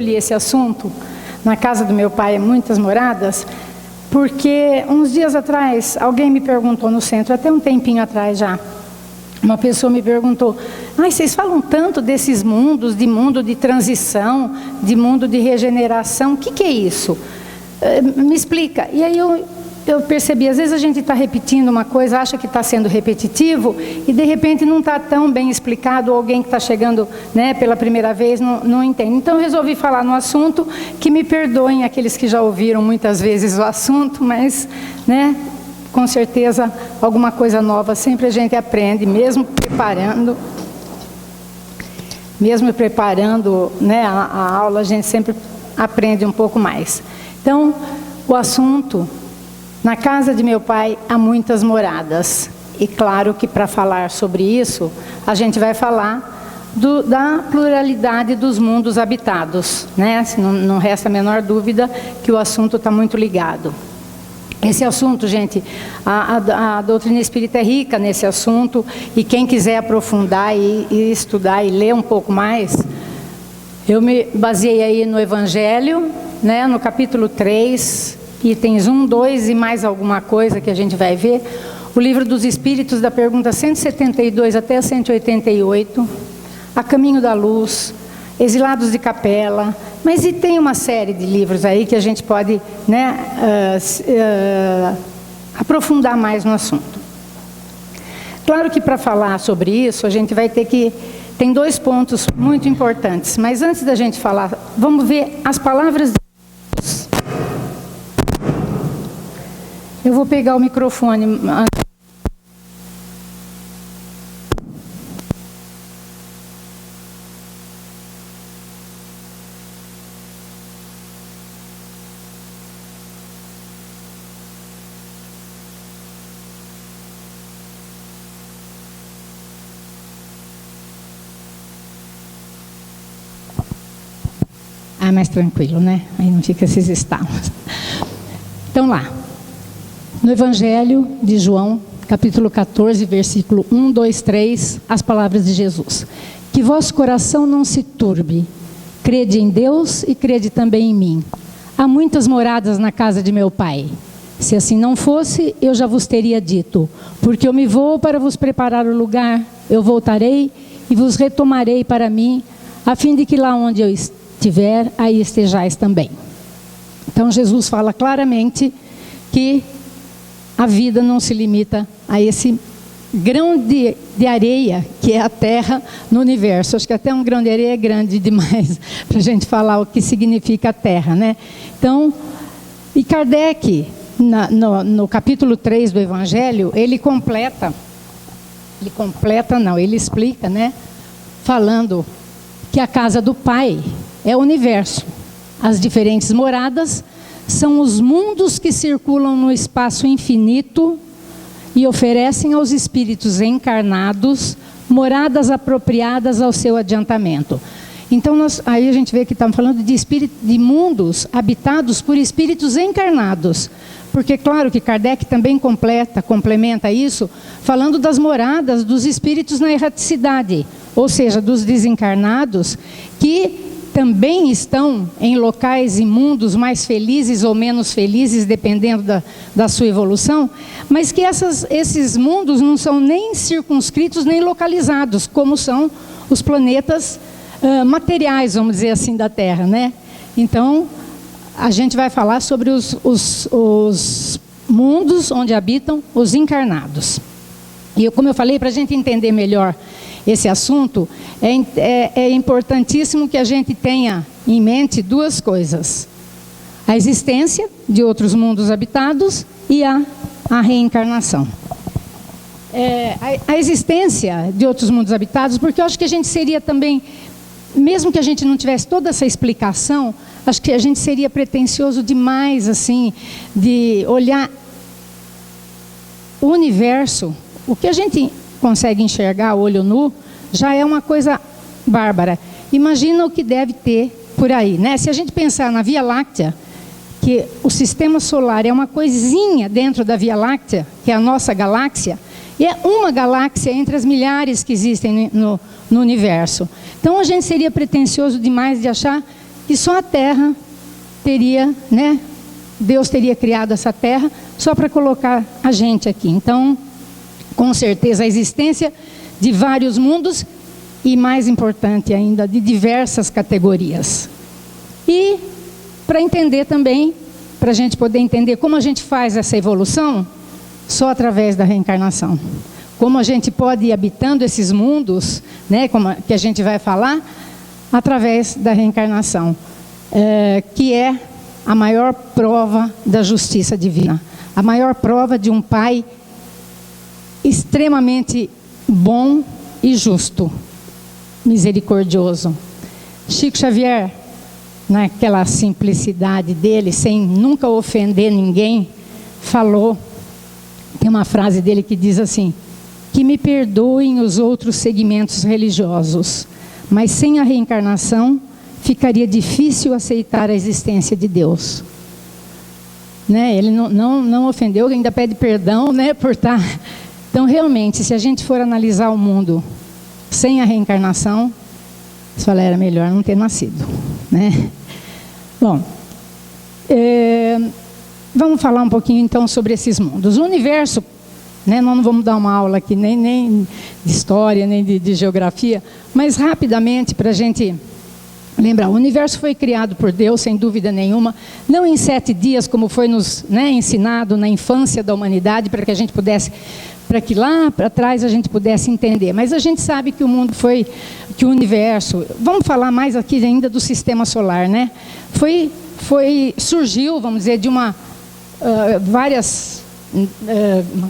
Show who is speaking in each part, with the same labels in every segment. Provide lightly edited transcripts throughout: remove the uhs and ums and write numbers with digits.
Speaker 1: escolhi esse assunto, na casa do meu pai, muitas moradas, porque uns dias atrás, alguém me perguntou no centro, até um tempinho atrás já, uma pessoa me perguntou, vocês falam tanto desses mundos, de mundo de transição, de mundo de regeneração, o que é isso? Me explica. E aí eu percebi, às vezes a gente está repetindo uma coisa, acha que está sendo repetitivo, e de repente não está tão bem explicado, ou alguém que está chegando, né, pela primeira vez não entende. Então eu resolvi falar no assunto, que me perdoem aqueles que já ouviram muitas vezes o assunto, mas, né, com certeza alguma coisa nova sempre a gente aprende, mesmo preparando, né, a aula, a gente sempre aprende um pouco mais. Então, o assunto: na casa de meu pai há muitas moradas. E claro que para falar sobre isso, a gente vai falar da pluralidade dos mundos habitados, né? Não resta a menor dúvida que o assunto está muito ligado. Esse assunto, gente, a doutrina espírita é rica nesse assunto, e quem quiser aprofundar e estudar e ler um pouco mais, eu me baseei aí no Evangelho, né, no capítulo 3, itens 1, 2 e mais alguma coisa que a gente vai ver. O Livro dos Espíritos, da pergunta 172 até 188, A Caminho da Luz, Exilados de Capela, mas e tem uma série de livros aí que a gente pode, né, aprofundar mais no assunto. Claro que para falar sobre isso, a gente vai ter que... Tem dois pontos muito importantes, mas antes da gente falar, vamos ver as palavras de Jesus. Eu vou pegar o microfone. Mais tranquilo, né? Aí não fica esses estalos. Então lá, no Evangelho de João, capítulo 14, versículo 1, 2, 3, as palavras de Jesus: que vosso coração não se turbe, crede em Deus e crede também em mim. Há muitas moradas na casa de meu pai. Se assim não fosse, eu já vos teria dito, porque eu me vou para vos preparar o lugar, eu voltarei e vos retomarei para mim, a fim de que lá onde eu estiver, aí estejais também. Então Jesus fala claramente que a vida não se limita a esse grão de areia que é a Terra no universo. Acho que até um grão de areia é grande demais para a gente falar o que significa a Terra, né? Então, e Kardec, no capítulo 3 do Evangelho, ele explica, né? Falando que a casa do Pai é o universo. As diferentes moradas são os mundos que circulam no espaço infinito e oferecem aos espíritos encarnados moradas apropriadas ao seu adiantamento. Então, aí a gente vê que estamos falando de mundos habitados por espíritos encarnados. Porque, claro, que Kardec também complementa isso, falando das moradas dos espíritos na erraticidade, ou seja, dos desencarnados, que também estão em locais e mundos mais felizes ou menos felizes, dependendo da sua evolução, mas que esses mundos não são nem circunscritos nem localizados, como são os planetas materiais, vamos dizer assim, da Terra, né? Então, a gente vai falar sobre os mundos onde habitam os encarnados. E como eu falei, para a gente entender melhor esse assunto, é importantíssimo que a gente tenha em mente duas coisas: a existência de outros mundos habitados e a reencarnação. A existência de outros mundos habitados, porque eu acho que a gente seria também, mesmo que a gente não tivesse toda essa explicação, acho que a gente seria pretensioso demais, assim, de olhar o universo. O que a gente consegue enxergar a olho nu já é uma coisa bárbara. Imagina o que deve ter por aí, né? Se a gente pensar na Via Láctea, que o sistema solar é uma coisinha dentro da Via Láctea, que é a nossa galáxia, e é uma galáxia entre as milhares que existem no universo. Então a gente seria pretensioso demais de achar que só a terra teria, né? Deus teria criado essa terra só para colocar a gente aqui. Então, com certeza, a existência de vários mundos e, mais importante ainda, de diversas categorias. E, para entender também, para a gente poder entender como a gente faz essa evolução, só através da reencarnação. Como a gente pode ir habitando esses mundos, né, que a gente vai falar, através da reencarnação, que é a maior prova da justiça divina. A maior prova de um Pai extremamente bom e justo, misericordioso. Chico Xavier, naquela simplicidade dele, sem nunca ofender ninguém, falou, tem uma frase dele que diz assim: que me perdoem os outros segmentos religiosos, mas sem a reencarnação ficaria difícil aceitar a existência de Deus. Né? Ele não ofendeu, ainda pede perdão, né, por estar... Então, realmente, se a gente for analisar o mundo sem a reencarnação, você fala, era melhor não ter nascido. Né? Bom, vamos falar um pouquinho, então, sobre esses mundos. O universo, né, nós não vamos dar uma aula aqui, nem de história, nem de geografia, mas rapidamente, para a gente... lembrar, o universo foi criado por Deus, sem dúvida nenhuma, não em 7 dias, como foi nos, né, ensinado na infância da humanidade, para que a gente pudesse, para que lá para trás a gente pudesse entender. Mas a gente sabe que o mundo foi, que o universo, vamos falar mais aqui ainda do sistema solar, né? Surgiu, vamos dizer, de várias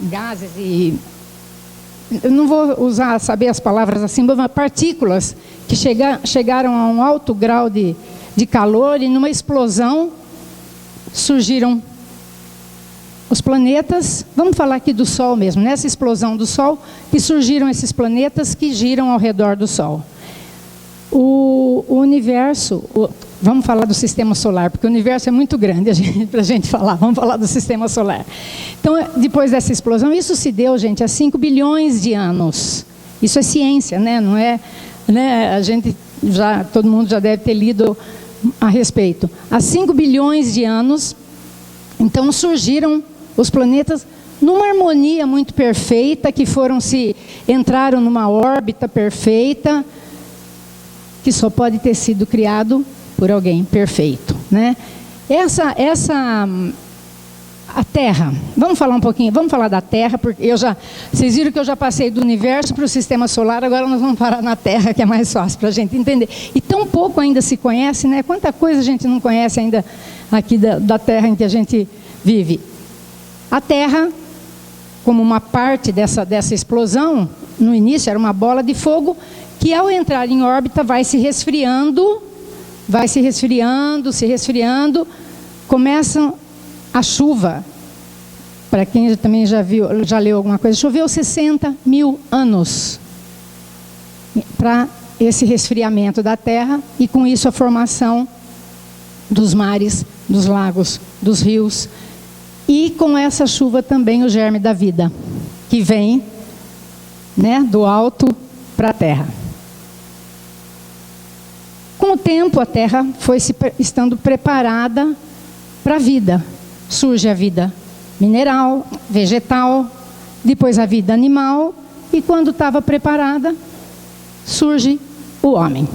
Speaker 1: gases e... eu não vou saber as palavras assim, mas partículas que chegaram a um alto grau de calor e numa explosão surgiram os planetas. Vamos falar aqui do Sol mesmo, nessa explosão do Sol que surgiram esses planetas que giram ao redor do Sol. O universo, vamos falar do sistema solar, porque o universo é muito grande para a gente falar, vamos falar do sistema solar. Então, depois dessa explosão, isso se deu, gente, há 5 bilhões de anos. Isso é ciência, né? Não é, né? Todo mundo já deve ter lido a respeito. Há 5 bilhões de anos, então surgiram os planetas numa harmonia muito perfeita, que entraram numa órbita perfeita, que só pode ter sido criado por alguém perfeito, né? A Terra, vamos falar um pouquinho, vamos falar da Terra, porque vocês viram que eu já passei do universo para o sistema solar, agora nós vamos parar na Terra, que é mais fácil para a gente entender. E tão pouco ainda se conhece, né? Quanta coisa a gente não conhece ainda aqui da Terra em que a gente vive. A Terra, como uma parte dessa explosão, no início era uma bola de fogo, que ao entrar em órbita vai se resfriando, começa a chuva. Para quem também já leu alguma coisa, choveu 60 mil anos para esse resfriamento da Terra e com isso a formação dos mares, dos lagos, dos rios e com essa chuva também o germe da vida que vem, né, do alto para a Terra. Com o tempo, a Terra foi estando preparada para a vida. Surge a vida mineral, vegetal, depois a vida animal, e quando estava preparada, surge o homem.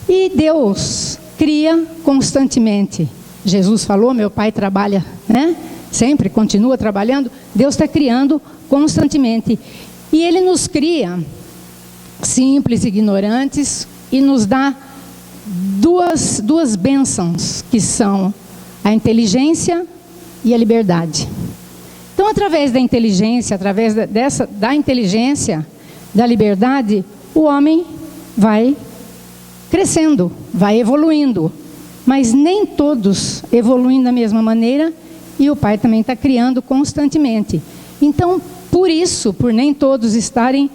Speaker 1: E Deus cria constantemente. Jesus falou, meu Pai trabalha, né? Sempre, continua trabalhando. Deus está criando constantemente. E Ele nos cria simples, ignorantes, e nos dá duas bênçãos, que são a inteligência e a liberdade. Então, através da inteligência, da inteligência, da liberdade, o homem vai crescendo, vai evoluindo. Mas nem todos evoluem da mesma maneira, e o Pai também está criando constantemente. Então, por isso, por nem todos estarem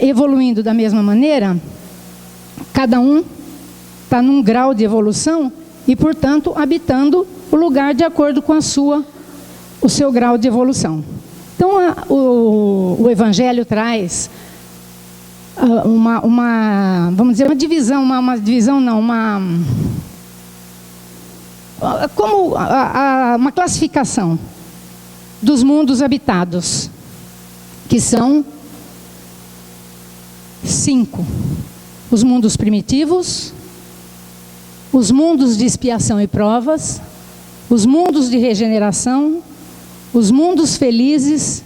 Speaker 1: evoluindo da mesma maneira, cada um está num grau de evolução e, portanto, habitando o lugar de acordo com o seu grau de evolução. Então, o Evangelho traz vamos dizer, uma divisão, uma classificação dos mundos habitados, que são 5. Os mundos primitivos, os mundos de expiação e provas, os mundos de regeneração, os mundos felizes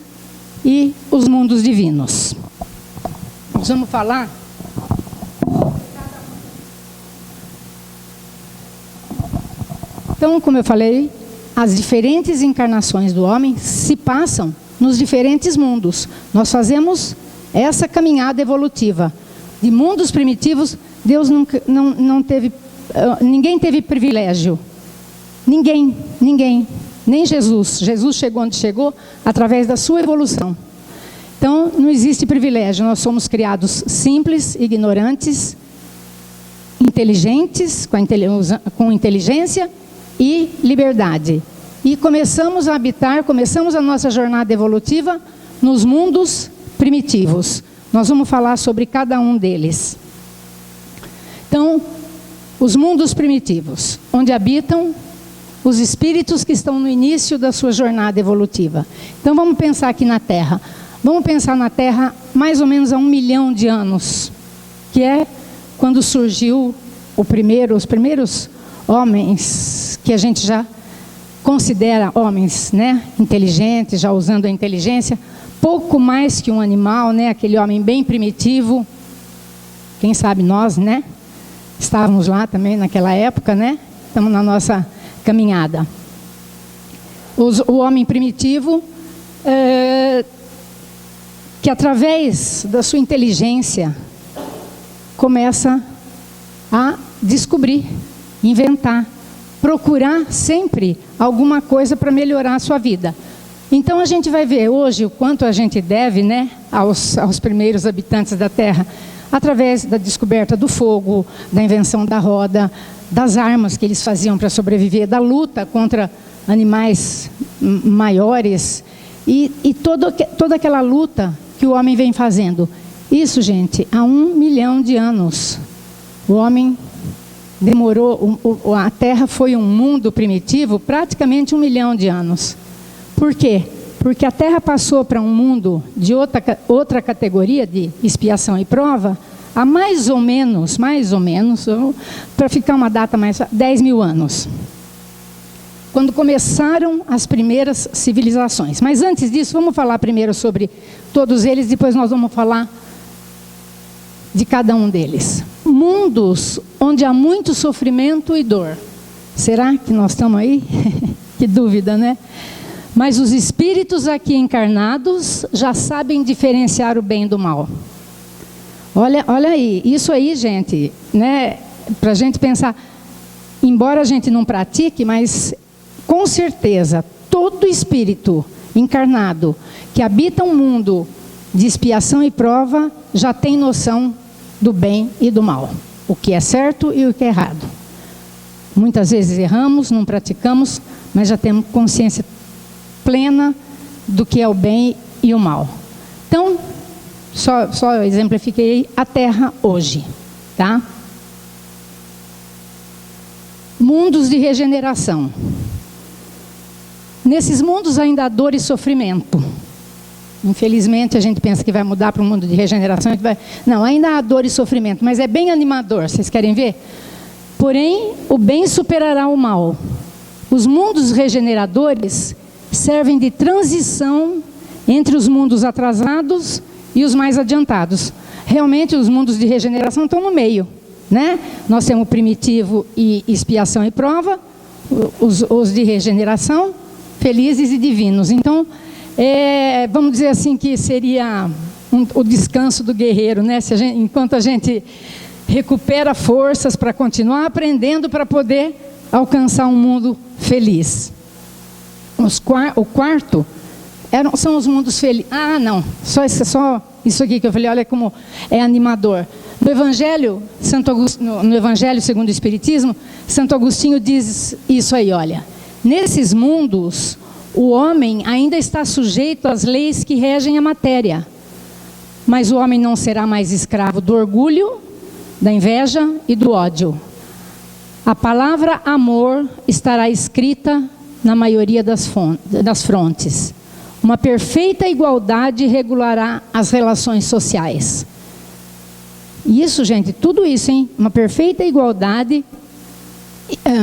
Speaker 1: e os mundos divinos. Nós vamos falar. Então, como eu falei, as diferentes encarnações do homem se passam nos diferentes mundos. Nós fazemos essa caminhada evolutiva. De mundos primitivos, Deus não teve, ninguém teve privilégio. Ninguém. Nem Jesus. Jesus chegou onde chegou através da sua evolução. Então, não existe privilégio. Nós somos criados simples, ignorantes, inteligentes, com inteligência e liberdade. E começamos a habitar, começamos a nossa jornada evolutiva nos mundos primitivos. Nós vamos falar sobre cada um deles. Então, os mundos primitivos, onde habitam os espíritos que estão no início da sua jornada evolutiva. Então, vamos pensar aqui na Terra. Vamos pensar na Terra mais ou menos há 1 milhão de anos, que é quando surgiu os primeiros homens, que a gente já considera homens, né, inteligentes, já usando a inteligência, pouco mais que um animal, né, aquele homem bem primitivo. Quem sabe nós, né, estávamos lá também naquela época, né, estamos na nossa caminhada. O homem primitivo, que através da sua inteligência começa a descobrir, inventar, procurar sempre alguma coisa para melhorar a sua vida. Então a gente vai ver hoje o quanto a gente deve, né, aos primeiros habitantes da Terra, através da descoberta do fogo, da invenção da roda, das armas que eles faziam para sobreviver, da luta contra animais maiores e toda aquela luta que o homem vem fazendo. Isso, gente, há 1 milhão de anos. O homem demorou, a Terra foi um mundo primitivo praticamente 1 milhão de anos. Por quê? Porque a Terra passou para um mundo de outra categoria de expiação e prova há mais ou menos, para ficar uma data mais, 10 mil anos. Quando começaram as primeiras civilizações. Mas antes disso, vamos falar primeiro sobre todos eles, depois nós vamos falar de cada um deles. Mundos onde há muito sofrimento e dor. Será que nós estamos aí? Que dúvida, né? Mas os espíritos aqui encarnados já sabem diferenciar o bem do mal. Olha aí, isso aí, gente, né? Para a gente pensar, embora a gente não pratique, mas com certeza todo espírito encarnado que habita um mundo de expiação e prova já tem noção do bem e do mal, o que é certo e o que é errado. Muitas vezes erramos, não praticamos, mas já temos consciência plena do que é o bem e o mal. Então, só exemplifiquei a Terra hoje, tá? Mundos de regeneração. Nesses mundos ainda há dor e sofrimento. Infelizmente a gente pensa que vai mudar para um mundo de regeneração. Não, ainda há dor e sofrimento, mas é bem animador. Vocês querem ver? Porém, o bem superará o mal. Os mundos regeneradores servem de transição entre os mundos atrasados e os mais adiantados. Realmente os mundos de regeneração estão no meio, né? Nós temos primitivo e expiação e prova, os de regeneração, felizes e divinos. Então, vamos dizer assim que seria o descanso do guerreiro, né? Enquanto a gente recupera forças para continuar aprendendo para poder alcançar um mundo feliz. O quarto são os mundos felizes. Ah, não, só isso aqui que eu falei, olha como é animador. No Evangelho, no Evangelho segundo o Espiritismo, Santo Agostinho diz isso aí, olha. Nesses mundos, o homem ainda está sujeito às leis que regem a matéria. mas o homem não será mais escravo do orgulho, da inveja e do ódio. A palavra amor estará escrita na maioria das frontes. Uma perfeita igualdade regulará as relações sociais. Isso, gente, tudo isso, hein? Uma perfeita igualdade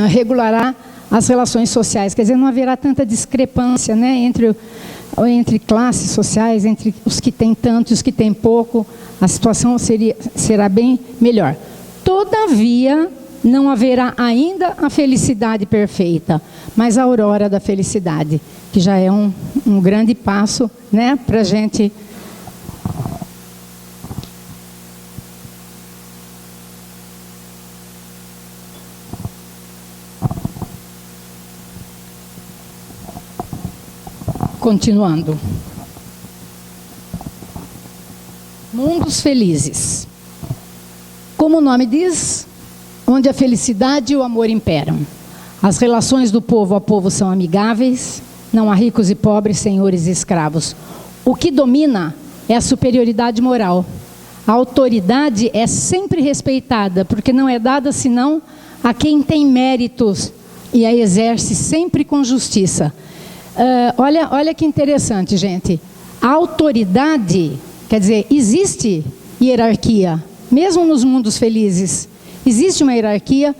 Speaker 1: regulará as relações sociais. Quer dizer, não haverá tanta discrepância, né, entre classes sociais, entre os que têm tanto e os que têm pouco. A situação será bem melhor. Todavia, não haverá ainda a felicidade perfeita, mas a aurora da felicidade, que já é um grande passo, né, para a gente continuando. Mundos felizes. Como o nome diz, onde a felicidade e o amor imperam. As relações do povo a povo são amigáveis, não há ricos e pobres, senhores e escravos. O que domina é a superioridade moral. A autoridade é sempre respeitada, porque não é dada senão a quem tem méritos e a exerce sempre com justiça. Olha que interessante, gente. A autoridade, quer dizer, existe hierarquia, mesmo nos mundos felizes. Existe uma hierarquia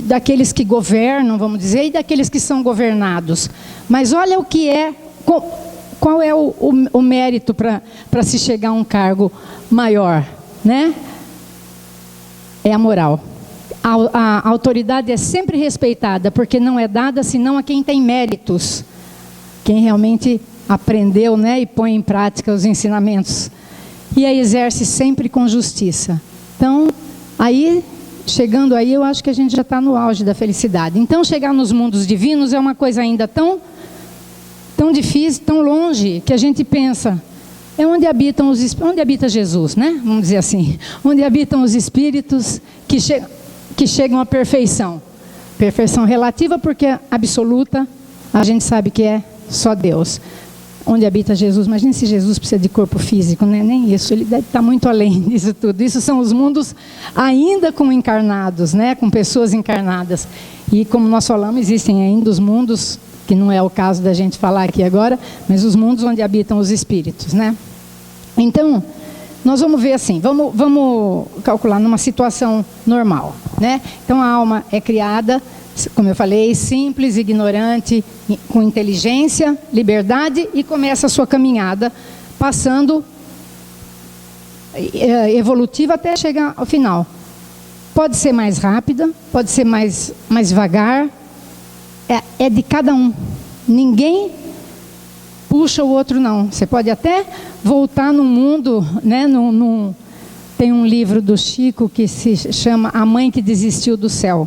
Speaker 1: daqueles que governam, vamos dizer, e daqueles que são governados. Mas olha o que é, qual é o mérito para se chegar a um cargo maior, né? É a moral. A autoridade é sempre respeitada, porque não é dada senão a quem tem méritos. Quem realmente aprendeu, né, e põe em prática os ensinamentos. E a exerce sempre com justiça. Então, chegando aí, eu acho que a gente já está no auge da felicidade. Então, chegar nos mundos divinos é uma coisa ainda tão difícil, tão longe, que a gente pensa, é onde habitam onde habita Jesus, né? Vamos dizer assim, onde habitam os espíritos que chegam à perfeição. Perfeição relativa, porque absoluta, a gente sabe que é só Deus. Onde habita Jesus, imagine se Jesus precisa de corpo físico, né? Nem isso, ele deve estar muito além disso tudo. Isso são os mundos ainda com encarnados, né? Com pessoas encarnadas. E como nós falamos, existem ainda os mundos, que não é o caso da gente falar aqui agora, mas os mundos onde habitam os espíritos, né? Então, nós vamos ver assim, vamos calcular numa situação normal, né? Então a alma é criada, como eu falei, simples, ignorante, com inteligência, liberdade, e começa a sua caminhada, passando evolutiva até chegar ao final. Pode ser mais rápida, pode ser mais devagar, é de cada um. Ninguém puxa o outro, não. Você pode até voltar no mundo, né? Tem um livro do Chico que se chama A Mãe que Desistiu do Céu.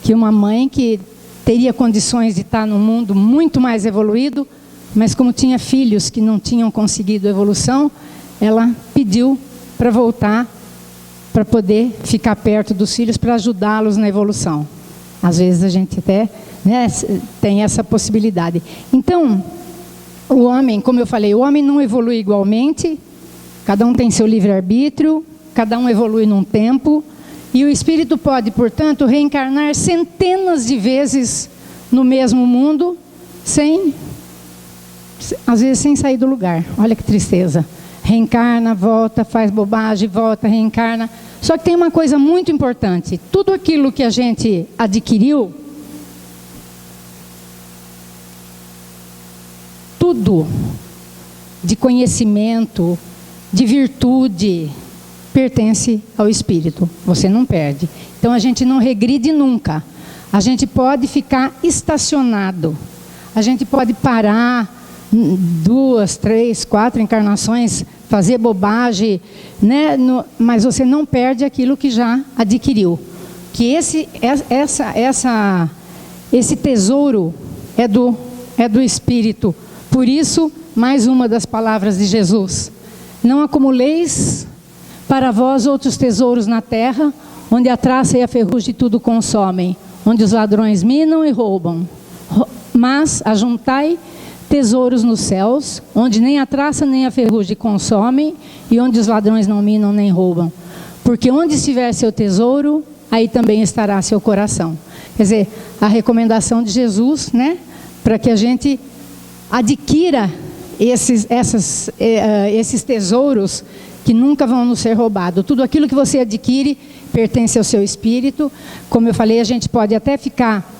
Speaker 1: Que uma mãe que teria condições de estar num mundo muito mais evoluído, mas como tinha filhos que não tinham conseguido evolução, ela pediu para voltar, para poder ficar perto dos filhos, para ajudá-los na evolução. Às vezes a gente até, né, tem essa possibilidade. Então, o homem, como eu falei, o homem não evolui igualmente, cada um tem seu livre-arbítrio, cada um evolui num tempo. E o espírito pode, portanto, reencarnar centenas de vezes no mesmo mundo, às vezes sem sair do lugar. Olha que tristeza. Reencarna, volta, faz bobagem, volta, reencarna. Só que tem uma coisa muito importante. Tudo aquilo que a gente adquiriu, tudo de conhecimento, de virtude, pertence ao espírito, você não perde. Então a gente não regride nunca. A gente pode ficar estacionado, a gente pode parar 2, 3, 4 encarnações, fazer bobagem, né? Mas você não perde aquilo que já adquiriu. Que esse tesouro é do espírito. Por isso, mais uma das palavras de Jesus: não acumuleis para vós outros tesouros na terra, onde a traça e a ferrugem tudo consomem, onde os ladrões minam e roubam. Mas ajuntai tesouros nos céus, onde nem a traça nem a ferrugem consomem, e onde os ladrões não minam nem roubam. Porque onde estiver seu tesouro, aí também estará seu coração. Quer dizer, a recomendação de Jesus, né, para que a gente adquira esses tesouros que nunca vão nos ser roubados. Tudo aquilo que você adquire pertence ao seu espírito. Como eu falei, a gente pode até ficar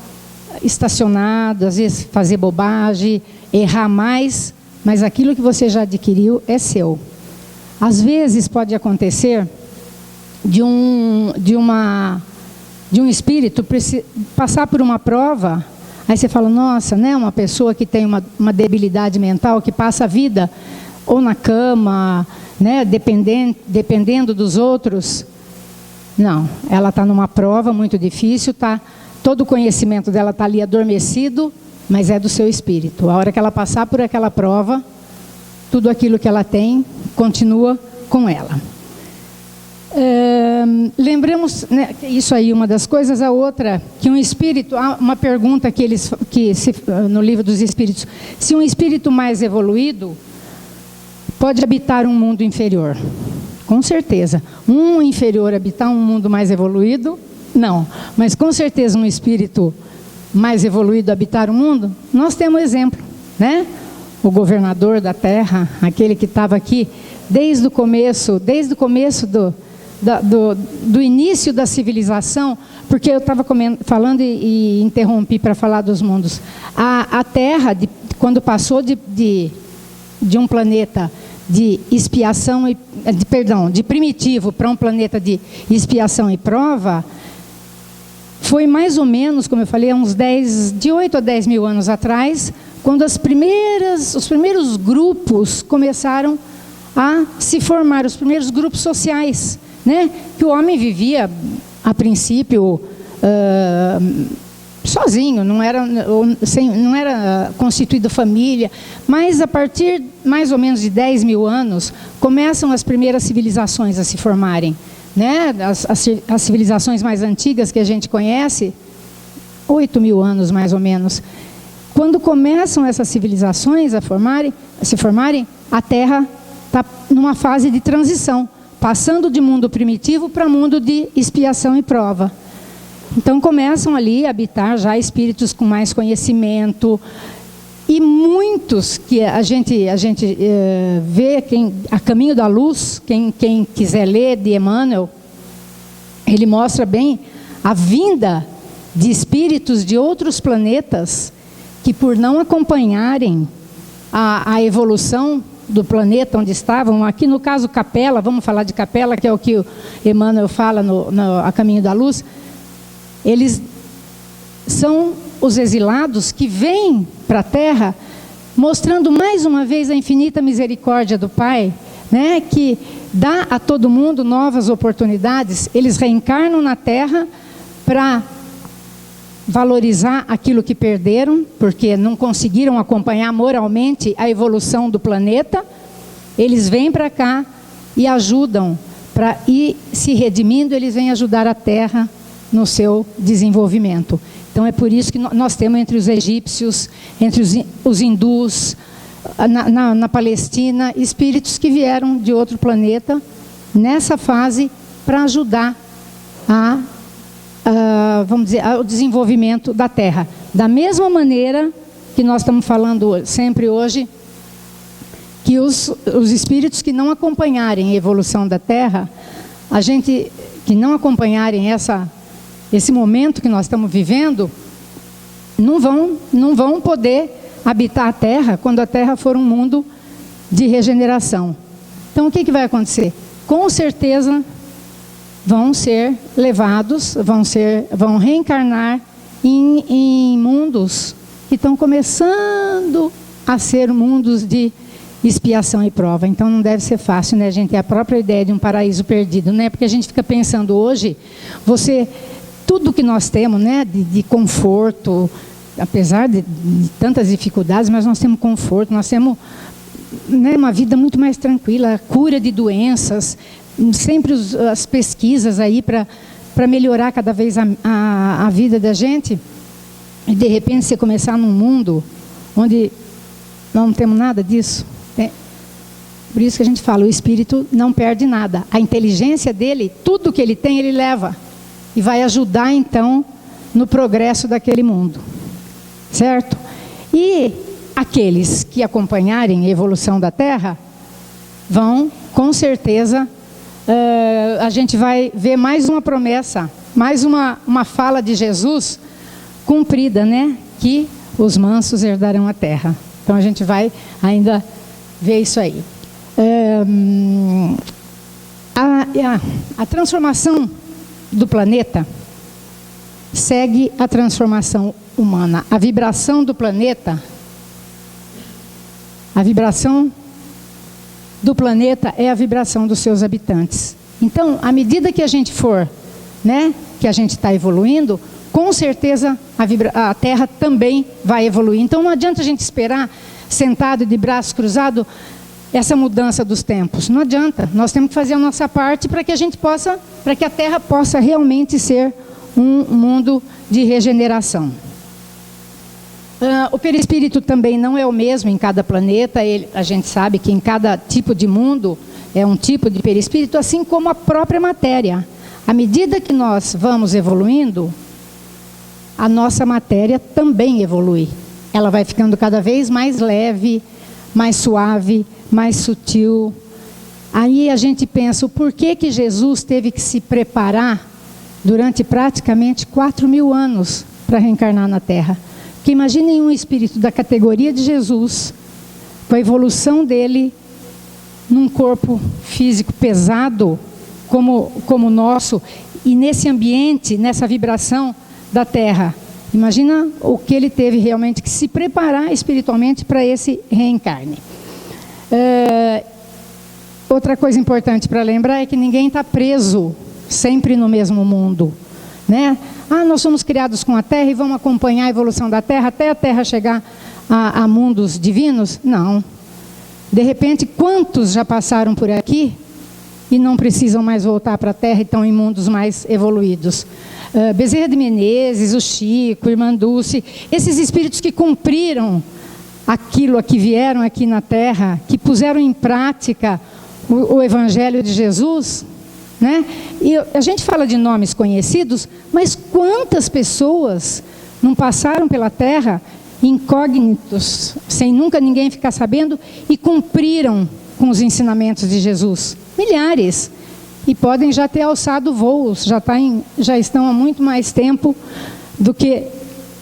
Speaker 1: estacionado, às vezes fazer bobagem, errar mais, mas aquilo que você já adquiriu é seu. Às vezes pode acontecer de um espírito passar por uma prova. Aí você fala, nossa, né, uma pessoa que tem uma debilidade mental, que passa a vida ou na cama, né, dependendo dos outros. Não, ela está numa prova muito difícil, todo o conhecimento dela está ali adormecido, mas é do seu espírito. A hora que ela passar por aquela prova, tudo aquilo que ela tem continua com ela. Lembramos, né, isso aí, uma das coisas. A outra, que um espírito, há uma pergunta no livro dos espíritos, se um espírito mais evoluído pode habitar um mundo inferior. Com certeza. Um inferior habitar um mundo mais evoluído, não. Mas com certeza um espírito mais evoluído habitar o mundo, nós temos exemplo, né? O governador da Terra, aquele que estava aqui desde o começo do início da civilização, porque eu estava falando e interrompi para falar dos mundos. A Terra, quando passou de um planeta de expiação de primitivo para um planeta de expiação e prova, foi mais ou menos, como eu falei, de 8 a 10 mil anos atrás, quando os primeiros grupos começaram a se formar, os primeiros grupos sociais, né? Que o homem vivia, a princípio, sozinho, não era constituído família, mas a partir mais ou menos de 10 mil anos, começam as primeiras civilizações a se formarem, né? As civilizações mais antigas que a gente conhece, 8 mil anos mais ou menos. Quando começam essas civilizações a se formarem, a Terra está numa fase de transição, passando de mundo primitivo para mundo de expiação e prova. Então começam ali a habitar já espíritos com mais conhecimento, e muitos que a gente vê, a Caminho da Luz, quem quiser ler, de Emmanuel, ele mostra bem a vinda de espíritos de outros planetas que, por não acompanharem a evolução do planeta onde estavam, aqui no caso Capela, vamos falar de Capela, que é o que o Emmanuel fala a Caminho da Luz. Eles são os exilados que vêm para a Terra, mostrando mais uma vez a infinita misericórdia do Pai, né, que dá a todo mundo novas oportunidades. Eles reencarnam na Terra para valorizar aquilo que perderam, porque não conseguiram acompanhar moralmente a evolução do planeta. Eles vêm para cá e ajudam, para ir se redimindo, eles vêm ajudar a Terra no seu desenvolvimento. Então é por isso que nós temos entre os egípcios, entre os hindus, na Palestina, espíritos que vieram de outro planeta nessa fase para ajudar vamos dizer, ao desenvolvimento da Terra. Da mesma maneira que nós estamos falando sempre hoje, que os espíritos que não acompanharem a evolução da Terra, que não acompanharem esse momento que nós estamos vivendo, não vão poder habitar a Terra quando a Terra for um mundo de regeneração. Então o que vai acontecer? Com certeza vão ser levados, vão reencarnar em mundos que estão começando a ser mundos de expiação e prova. Então não deve ser fácil, né, gente? É a própria ideia de um paraíso perdido, né? Porque a gente fica pensando hoje, tudo que nós temos, né, de conforto, apesar de tantas dificuldades, mas nós temos conforto, nós temos, né, uma vida muito mais tranquila, cura de doenças, sempre as pesquisas aí para melhorar cada vez a vida da gente. E de repente você começar num mundo onde Não temos nada disso. Por isso que a gente fala, o espírito não perde nada. A inteligência dele, tudo que ele tem, ele leva. E vai ajudar, então, no progresso daquele mundo. Certo? E aqueles que acompanharem a evolução da Terra, vão, com certeza, a gente vai ver mais uma promessa, mais uma fala de Jesus cumprida, né? Que os mansos herdarão a Terra. Então a gente vai ainda ver isso aí. A transformação do planeta segue a transformação humana. A vibração do planeta, é a vibração dos seus habitantes. Então, à medida que a gente for, né, que a gente está evoluindo, com certeza a Terra também vai evoluir. Então não adianta a gente esperar sentado de braços cruzados essa mudança dos tempos. Não adianta. Nós temos que fazer a nossa parte para que a Terra possa realmente ser um mundo de regeneração. O perispírito também não é o mesmo em cada planeta. A gente sabe que em cada tipo de mundo é um tipo de perispírito, assim como a própria matéria. À medida que nós vamos evoluindo, a nossa matéria também evolui. Ela vai ficando cada vez mais leve, mais suave, mais sutil. Aí a gente pensa, o porquê que Jesus teve que se preparar durante praticamente 4.000 anos para reencarnar na Terra? Porque imaginem um espírito da categoria de Jesus, com a evolução dele, num corpo físico pesado, como o nosso, e nesse ambiente, nessa vibração da Terra. Imagina o que ele teve realmente que se preparar espiritualmente para esse reencarne. Outra coisa importante para lembrar é que ninguém está preso sempre no mesmo mundo, né? Nós somos criados com a Terra e vamos acompanhar a evolução da Terra até a Terra chegar a mundos divinos? Não. De repente, quantos já passaram por aqui e não precisam mais voltar para a Terra e estão em mundos mais evoluídos? Bezerra de Menezes, o Chico, Irmã Dulce, esses espíritos que cumpriram aquilo a que vieram aqui na Terra, que puseram em prática o Evangelho de Jesus, né? E a gente fala de nomes conhecidos, mas quantas pessoas não passaram pela Terra incógnitos, sem nunca ninguém ficar sabendo, e cumpriram com os ensinamentos de Jesus? Milhares. E podem já ter alçado voos, já estão há muito mais tempo do que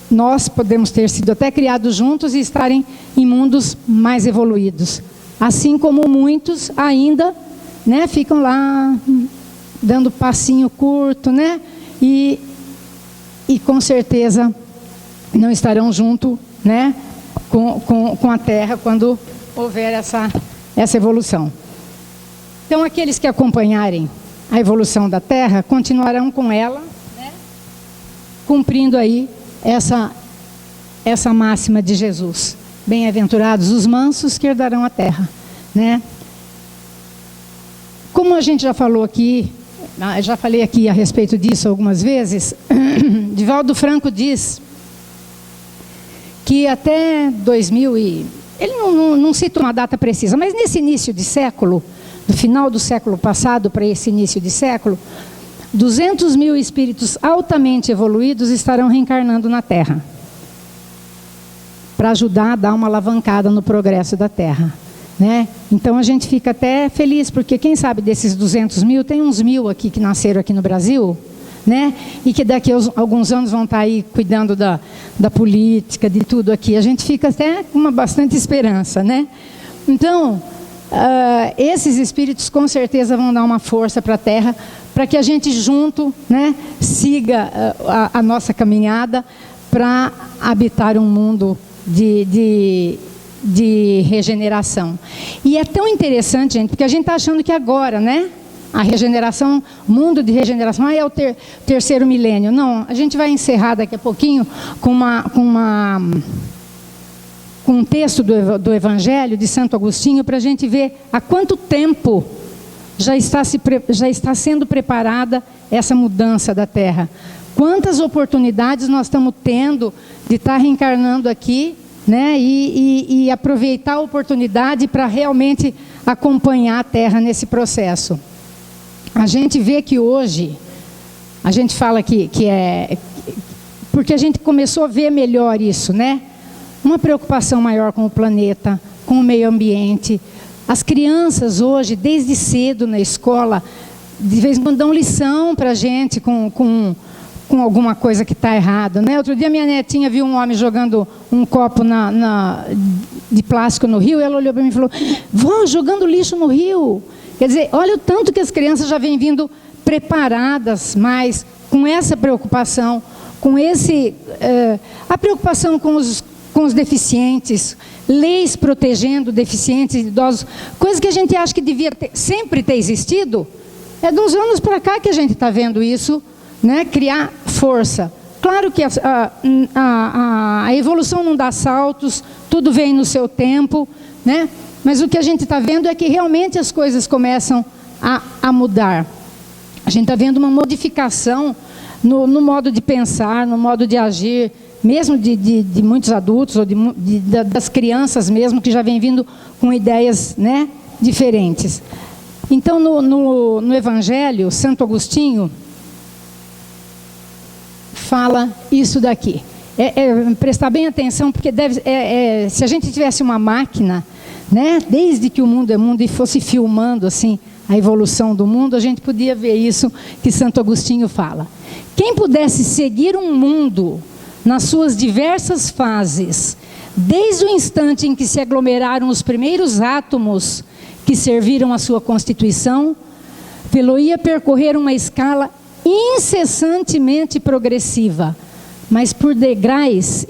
Speaker 1: nós podemos ter sido até criados juntos e estarem em mundos mais evoluídos. Assim como muitos ainda, né, ficam lá dando passinho curto, né? E com certeza não estarão junto, né, com a Terra quando houver essa evolução. Então, aqueles que acompanharem a evolução da Terra continuarão com ela, né, cumprindo aí essa máxima de Jesus. Bem-aventurados os mansos que herdarão a Terra, né? Como a gente já falou aqui, já falei aqui a respeito disso algumas vezes, Divaldo Franco diz que até 2000 ele não cita uma data precisa, mas nesse início de século, do final do século passado para esse início de século, 200.000 espíritos altamente evoluídos estarão reencarnando na Terra, para ajudar a dar uma alavancada no progresso da Terra, né? Então a gente fica até feliz, porque quem sabe desses 200.000, tem uns 1.000 aqui que nasceram aqui no Brasil, né? E que daqui a alguns anos vão estar aí cuidando da política, de tudo aqui. A gente fica até com bastante esperança, né? Então, esses espíritos com certeza vão dar uma força para a Terra, para que a gente junto, né, siga a nossa caminhada para habitar um mundo de regeneração. E é tão interessante, gente, porque a gente está achando que agora, né, a regeneração, mundo de regeneração, é o terceiro milênio. Não, a gente vai encerrar daqui a pouquinho com um texto do Evangelho de Santo Agostinho, para a gente ver há quanto tempo já está sendo preparada essa mudança da Terra. Quantas oportunidades nós estamos tendo de estar reencarnando aqui né? E aproveitar a oportunidade para realmente acompanhar a Terra nesse processo. A gente vê que hoje, a gente fala que é... Porque a gente começou a ver melhor isso, né? Uma preocupação maior com o planeta, com o meio ambiente. As crianças hoje, desde cedo na escola, de vez em quando dão lição para a gente com alguma coisa que está errada, né? Outro dia minha netinha viu um homem jogando um copo de plástico no rio, e ela olhou para mim e falou: vó, jogando lixo no rio. Quer dizer, olha o tanto que as crianças já vêm vindo preparadas, mas com essa preocupação, com a preocupação com os deficientes, leis protegendo deficientes e idosos, coisa que a gente acha que devia sempre ter existido. É de uns anos para cá que a gente está vendo isso, né, criar força. Claro que a evolução não dá saltos, tudo vem no seu tempo, né? Mas o que a gente está vendo é que realmente as coisas começam a mudar. A gente está vendo uma modificação no modo de pensar, no modo de agir, mesmo de muitos adultos, ou das crianças mesmo, que já vem vindo com ideias, né, diferentes. Então, no Evangelho, Santo Agostinho fala isso daqui. Prestar bem atenção, porque se a gente tivesse uma máquina, né, desde que o mundo é mundo, e fosse filmando assim a evolução do mundo, a gente podia ver isso que Santo Agostinho fala. Quem pudesse seguir um mundo nas suas diversas fases, desde o instante em que se aglomeraram os primeiros átomos que serviram à sua constituição, fê-lo-ia percorrer uma escala incessantemente progressiva, mas por degraus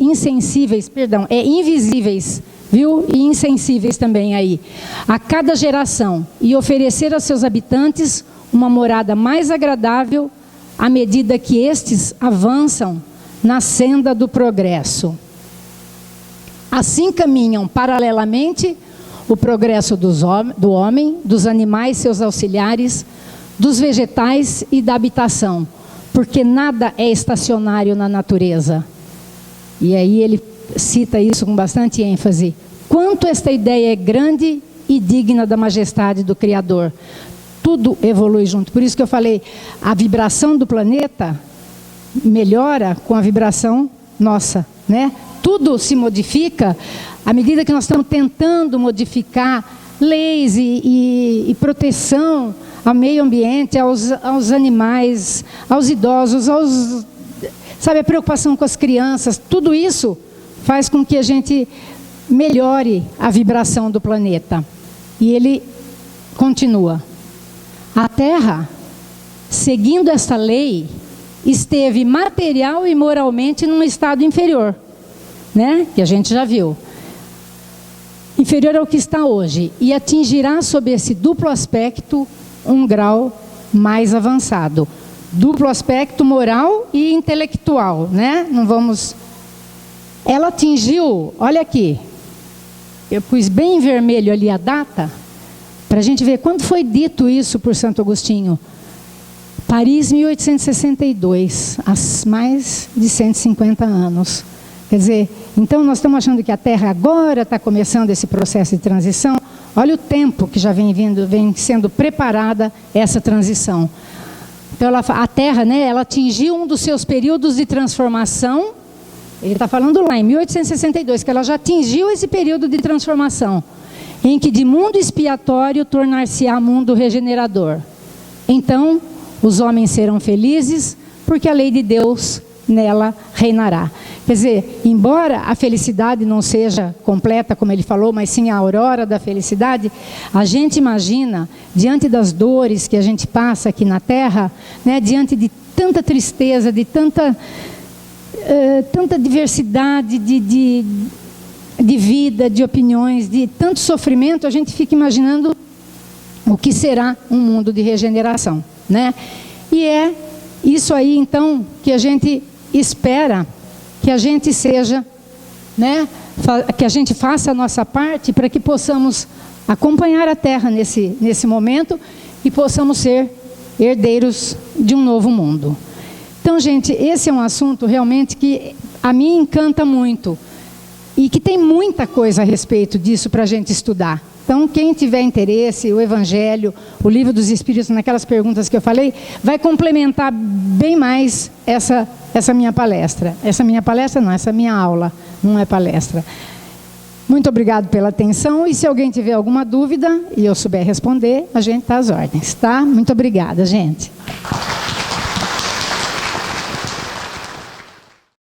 Speaker 1: invisíveis, viu? E insensíveis também aí, a cada geração, e oferecer a seus habitantes uma morada mais agradável à medida que estes avançam na senda do progresso. Assim caminham paralelamente o progresso do homem, dos animais, seus auxiliares, dos vegetais e da habitação, porque nada é estacionário na natureza. E aí ele cita isso com bastante ênfase. Quanto esta ideia é grande e digna da majestade do Criador. Tudo evolui junto. Por isso que eu falei, a vibração do planeta melhora com a vibração nossa, né? Tudo se modifica à medida que nós estamos tentando modificar leis e proteção ao meio ambiente, aos animais, aos idosos, sabe, a preocupação com as crianças. Tudo isso faz com que a gente melhore a vibração do planeta. E ele continua: a Terra, seguindo esta lei, esteve material e moralmente num estado inferior, né? Que a gente já viu. Inferior ao que está hoje, e atingirá sob esse duplo aspecto um grau mais avançado. Duplo aspecto moral e intelectual, né? Não vamos... Ela atingiu, olha aqui, eu pus bem em vermelho ali a data, para a gente ver quando foi dito isso por Santo Agostinho. Paris, 1862, há mais de 150 anos. Quer dizer, então nós estamos achando que a Terra agora está começando esse processo de transição. Olha o tempo que já vem sendo preparada essa transição. Então a Terra, né, ela atingiu um dos seus períodos de transformação. Ele está falando lá em 1862, que ela já atingiu esse período de transformação, em que de mundo expiatório tornar-se-á mundo regenerador. Então os homens serão felizes, porque a lei de Deus nela reinará. Quer dizer, embora a felicidade não seja completa, como ele falou, mas sim a aurora da felicidade, a gente imagina, diante das dores que a gente passa aqui na Terra, né, diante de tanta tristeza, de tanta diversidade de vida, de opiniões, de tanto sofrimento, a gente fica imaginando o que será um mundo de regeneração, né? E é isso aí, então, que a gente espera que a gente seja, né, que a gente faça a nossa parte para que possamos acompanhar a Terra nesse momento e possamos ser herdeiros de um novo mundo. Então, gente, esse é um assunto realmente que a mim encanta muito. e que tem muita coisa a respeito disso para a gente estudar. Então, quem tiver interesse, o Evangelho, o Livro dos Espíritos, naquelas perguntas que eu falei, vai complementar bem mais essa minha palestra. Essa minha aula, não é palestra. Muito obrigado pela atenção, e se alguém tiver alguma dúvida e eu souber responder, a gente está às ordens, tá? Muito obrigada, gente.